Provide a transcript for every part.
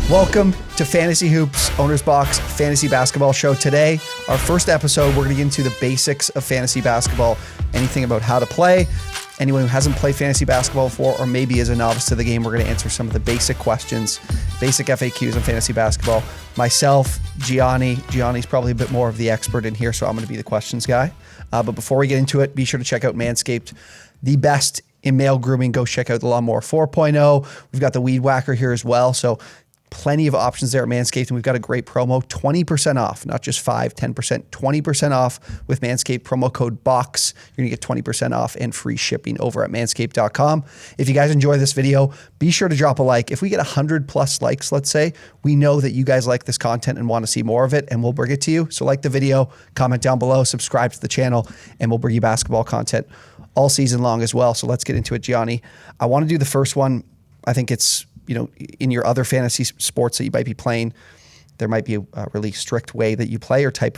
Welcome to Fantasy Hoops, OwnersBox Fantasy Basketball Show. Today, our first episode, we're going to get into the basics of fantasy basketball, anything about how to play. Anyone who hasn't played fantasy basketball before or maybe is a novice to the game, we're going to answer some of the basic questions, basic FAQs on fantasy basketball. Myself, Gianni's probably a bit more of the expert in here, so I'm going to be the questions guy. But before we get into it, be sure to check out Manscaped, the best in male grooming. Go check out the Lawnmower 4.0. We've got the Weed Whacker here as well. So plenty of options there at Manscaped, and we've got a great promo, 20% off, not just 5, 10%, 20% off with Manscaped, promo code BOX. You're gonna get 20% off and free shipping over at manscaped.com. If you guys enjoy this video, be sure to drop a like. If we get 100 plus likes, let's say, we know that you guys like this content and want to see more of it, and we'll bring it to you. So like the video, comment down below, subscribe to the channel, and we'll bring you basketball content all season long as well. So let's get into it, Gianni. I want to do the first one. I think it's, in your other fantasy sports that you might be playing, there might be a really strict way that you play or type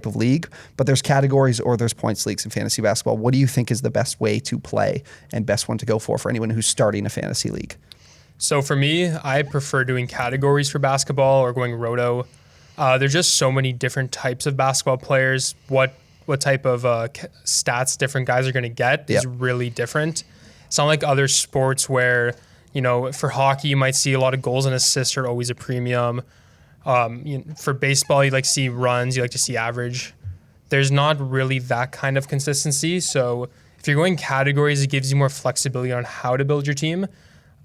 of league, but there's categories or there's points leagues in fantasy basketball. What do you think is the best way to play and best one to go for anyone who's starting a fantasy league? So for me, I prefer doing categories for basketball or going roto. There's just so many different types of basketball players. What type of stats different guys are going to get is really different. It's not like other sports where, for hockey, you might see a lot of goals and assists are always a premium. For baseball, you like to see runs, you like to see average. There's not really that kind of consistency. So if you're going categories, it gives you more flexibility on how to build your team.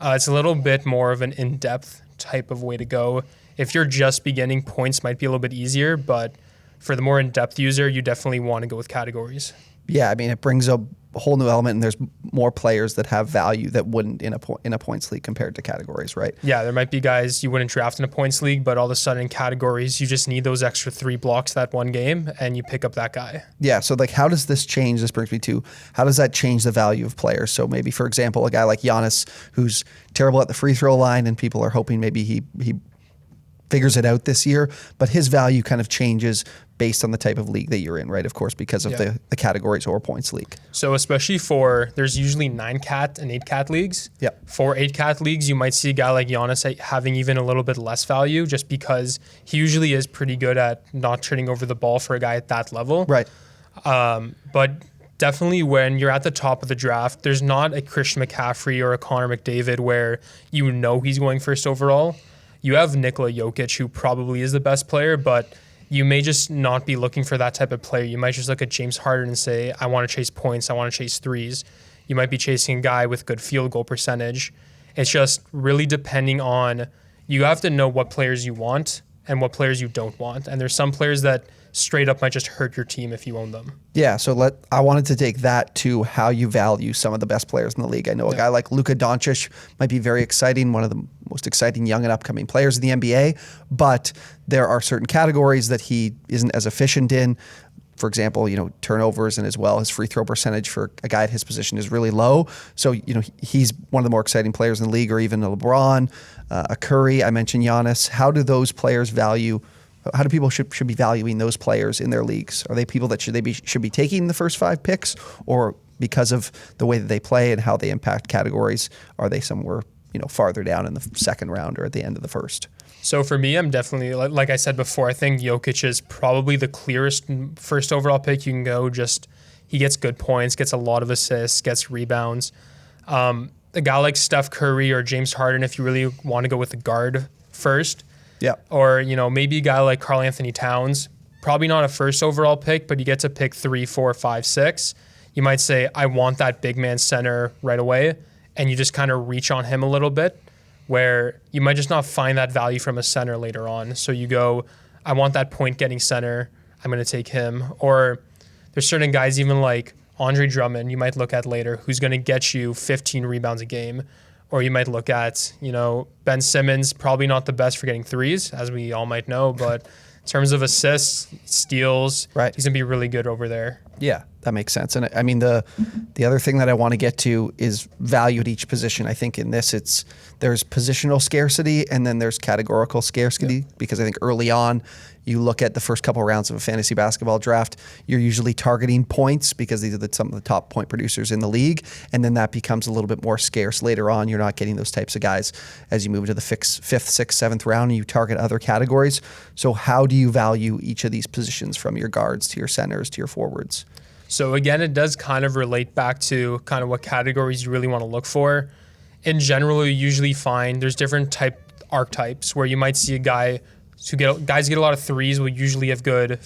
It's a little bit more of an in-depth type of way to go. If you're just beginning, points might be a little bit easier, but for the more in-depth user, you definitely want to go with categories. Yeah, it brings a whole new element, and there's more players that have value that wouldn't in a points league compared to categories, right? Yeah, there might be guys you wouldn't draft in a points league, but all of a sudden in categories, you just need those extra 3 blocks that one game, and you pick up that guy. Yeah, so how does this change? This brings me to, how does that change the value of players? So maybe, for example, a guy like Giannis, who's terrible at the free throw line, and people are hoping maybe he figures it out this year, but his value kind of changes based on the type of league that you're in, right? Of course, because of the categories or points league. So especially there's usually 9-cat and 8-cat leagues. Yeah. For 8-cat leagues, you might see a guy like Giannis having even a little bit less value just because he usually is pretty good at not turning over the ball for a guy at that level. Right. But definitely when you're at the top of the draft, there's not a Christian McCaffrey or a Connor McDavid where he's going first overall. You have Nikola Jokic, who probably is the best player, but you may just not be looking for that type of player. You might just look at James Harden and say, I want to chase points, I want to chase threes. You might be chasing a guy with good field goal percentage. It's just really depending on, you have to know what players you want and what players you don't want. And there's some players that straight up might just hurt your team if you own them. Yeah, so I wanted to take that to how you value some of the best players in the league. I know a guy like Luka Doncic might be very exciting, one of the most exciting young and upcoming players in the NBA, but there are certain categories that he isn't as efficient in. For example, turnovers, and as well his free throw percentage for a guy at his position is really low. So, he's one of the more exciting players in the league, or even a LeBron, a Curry. I mentioned Giannis. How do those players how do people should be valuing those players in their leagues? Are they people that should be taking the first 5 picks, or because of the way that they play and how they impact categories, are they somewhere farther down in the second round or at the end of the first? So for me, I'm definitely, like I said before, I think Jokic is probably the clearest first overall pick you can go. He gets good points, gets a lot of assists, gets rebounds. A guy like Steph Curry or James Harden, if you really want to go with the guard first. Yeah. Or, maybe a guy like Karl Anthony Towns, probably not a first overall pick, but you get to pick 3, 4, 5, 6. You might say, I want that big man center right away. And you just kind of reach on him a little bit, where you might just not find that value from a center later on. So you go, I want that point getting center, I'm going to take him. Or there's certain guys, even like Andre Drummond, you might look at later, who's going to get you 15 rebounds a game. Or you might look at, Ben Simmons, probably not the best for getting threes, as we all might know, but in terms of assists, steals, right, he's going to be really good over there. Yeah. That makes sense. And I mean, the other thing that I want to get to is value at each position. I think in this, there's positional scarcity and then there's categorical scarcity, because I think early on, you look at the first couple of rounds of a fantasy basketball draft, you're usually targeting points because these are some of the top point producers in the league. And then that becomes a little bit more scarce later on. You're not getting those types of guys as you move to the fifth, sixth, seventh round, and you target other categories. So how do you value each of these positions, from your guards to your centers to your forwards? So again, it does kind of relate back to kind of what categories you really want to look for. In general, you usually find there's different archetypes where you might see a guys who get a lot of threes will usually have good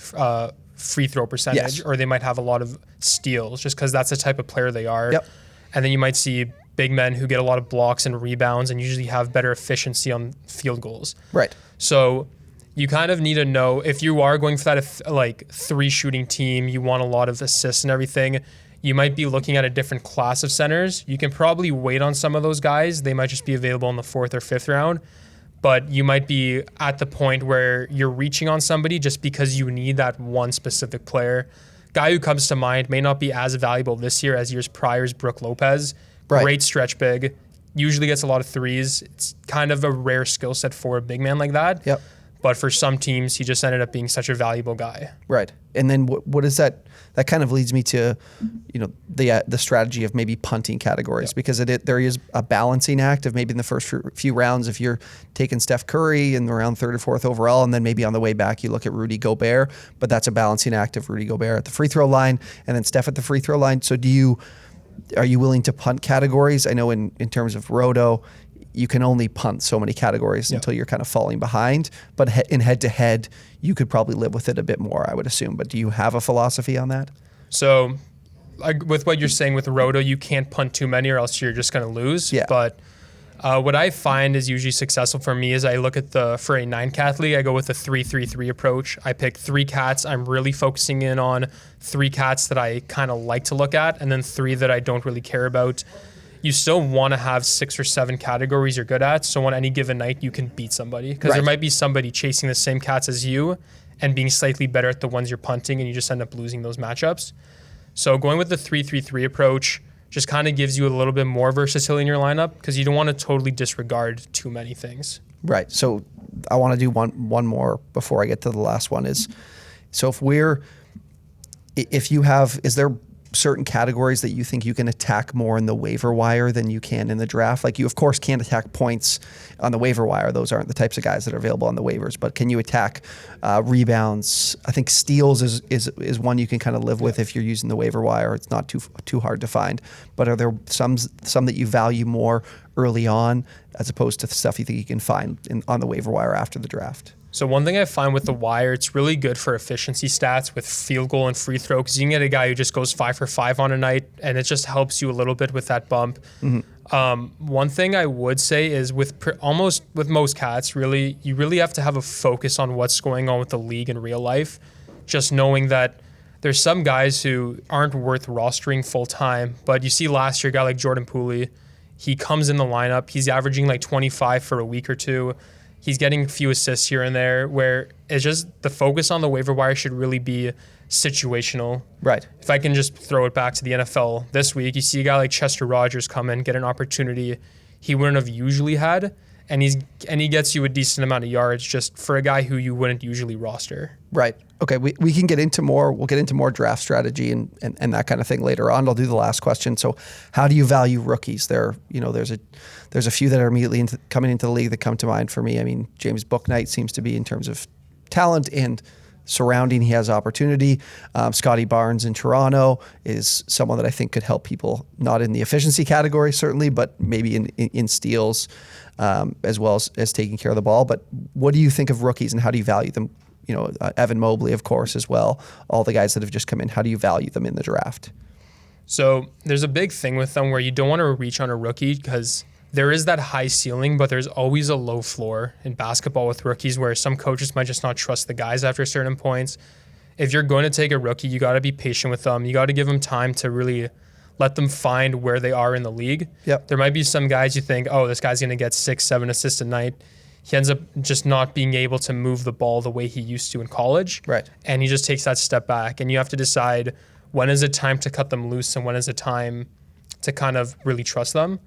free throw percentage, or they might have a lot of steals just because that's the type of player they are. Yep. And then you might see big men who get a lot of blocks and rebounds and usually have better efficiency on field goals. Right. So you kind of need to know, if you are going for that like 3 shooting team, you want a lot of assists and everything, you might be looking at a different class of centers. You can probably wait on some of those guys. They might just be available in the 4th or 5th round. But you might be at the point where you're reaching on somebody just because you need that one specific player. Guy who comes to mind may not be as valuable this year as years prior is Brook Lopez. Right. Great stretch big. Usually gets a lot of threes. It's kind of a rare skill set for a big man like that. Yep. But for some teams, he just ended up being such a valuable guy. Right. And then what is that? That kind of leads me to, the strategy of maybe punting categories, because there is a balancing act of maybe in the first few rounds, if you're taking Steph Curry in around 3rd or 4th overall, and then maybe on the way back you look at Rudy Gobert, but that's a balancing act of Rudy Gobert at the free throw line and then Steph at the free throw line. So are you willing to punt categories? I know in terms of Roto, you can only punt so many categories until you're kind of falling behind. But in head-to-head, you could probably live with it a bit more, I would assume. But do you have a philosophy on that? So with what you're saying with Roto, you can't punt too many or else you're just going to lose. Yeah. But what I find is usually successful for me is I look at for a 9-cat league, I go with a 3-3-3 approach. I pick 3 cats. I'm really focusing in on 3 cats that I kind of like to look at, and then 3 that I don't really care about. You still want to have 6 or 7 categories you're good at, so on any given night you can beat somebody, because there might be somebody chasing the same cats as you and being slightly better at the ones you're punting, and you just end up losing those matchups. So going with the 3-3-3 approach just kind of gives you a little bit more versatility in your lineup, because you don't want to totally disregard too many things. Right. So I want to do one more before I get to the last one. Is there certain categories that you think you can attack more in the waiver wire than you can in the draft? Like, you of course can't attack points on the waiver wire. Those aren't the types of guys that are available on the waivers, but can you attack rebounds? I think steals is one you can kind of live with if you're using the waiver wire. It's not too hard to find. But are there some that you value more early on as opposed to the stuff you think you can find on the waiver wire after the draft? So one thing I find with the wire, it's really good for efficiency stats with field goal and free throw, because you can get a guy who just goes 5 for 5 on a night, and it just helps you a little bit with that bump. Mm-hmm. One thing I would say is with most cats, really, you really have to have a focus on what's going on with the league in real life. Just knowing that there's some guys who aren't worth rostering full time, but you see last year a guy like Jordan Poole, he comes in the lineup, he's averaging like 25 for a week or two. He's getting a few assists here and there, where it's just the focus on the waiver wire should really be situational. Right. If I can just throw it back to the NFL this week, you see a guy like Chester Rogers come in, get an opportunity he wouldn't have usually had, and he gets you a decent amount of yards just for a guy who you wouldn't usually roster. Right. Okay. We can get into more. We'll get into more draft strategy and that kind of thing later on. I'll do the last question. So, how do you value rookies? There's a few that are immediately coming into the league that come to mind for me. I mean, James Bouknight seems to be, in terms of talent and surrounding, he has opportunity. Scotty Barnes in Toronto is someone that I think could help people, not in the efficiency category certainly, but maybe in steals, as well as taking care of the ball. But what do you think of rookies and how do you value them? Evan Mobley, of course, as well. All the guys that have just come in, how do you value them in the draft? So there's a big thing with them where you don't want to reach on a rookie, because there is that high ceiling, but there's always a low floor in basketball with rookies, where some coaches might just not trust the guys after certain points. If you're going to take a rookie, you got to be patient with them. You got to give them time to really let them find where they are in the league. Yep. There might be some guys you think, oh, this guy's going to get 6-7 assists a night. He ends up just not being able to move the ball the way he used to in college. Right. And he just takes that step back. And you have to decide when is it time to cut them loose and when is it time to kind of really trust them.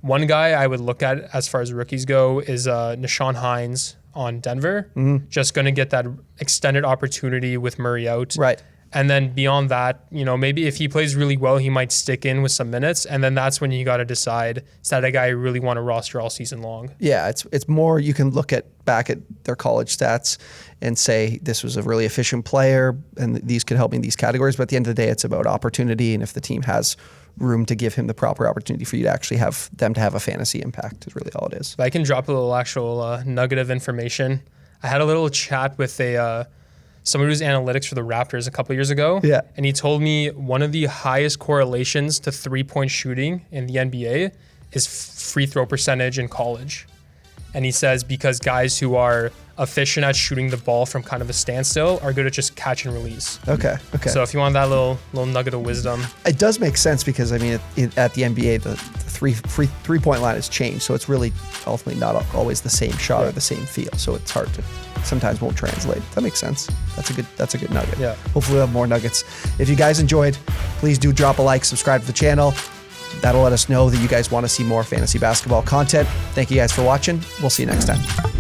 One guy I would look at as far as rookies go is Nishan Hines on Denver. Just going to get that extended opportunity with Murray out. Right. And then beyond that, you know, maybe if he plays really well, he might stick in with some minutes. And then that's when you got to decide, is that a guy you really want to roster all season long? Yeah, it's more you can look back at their college stats and say this was a really efficient player and these could help me in these categories. But at the end of the day, it's about opportunity. And if the team has room to give him the proper opportunity for you to actually have them to have a fantasy impact is really all it is. If I can drop a little actual nugget of information. I had a little chat with someone who's analytics for the Raptors a couple years ago. Yeah. And he told me one of the highest correlations to 3-point shooting in the NBA is free throw percentage in college. And he says because guys who are efficient at shooting the ball from kind of a standstill are good at just catch and release. Okay. So if you want that little nugget of wisdom. It does make sense because, I mean, at the NBA, the three-point line has changed. So it's really ultimately not always the same shot or the same feel. So it's hard to, sometimes won't translate. That makes sense. That's a good nugget. Yeah. Hopefully we'll have more nuggets. If you guys enjoyed, please do drop a like, subscribe to the channel. That'll let us know that you guys want to see more fantasy basketball content. Thank you guys for watching. We'll see you next time.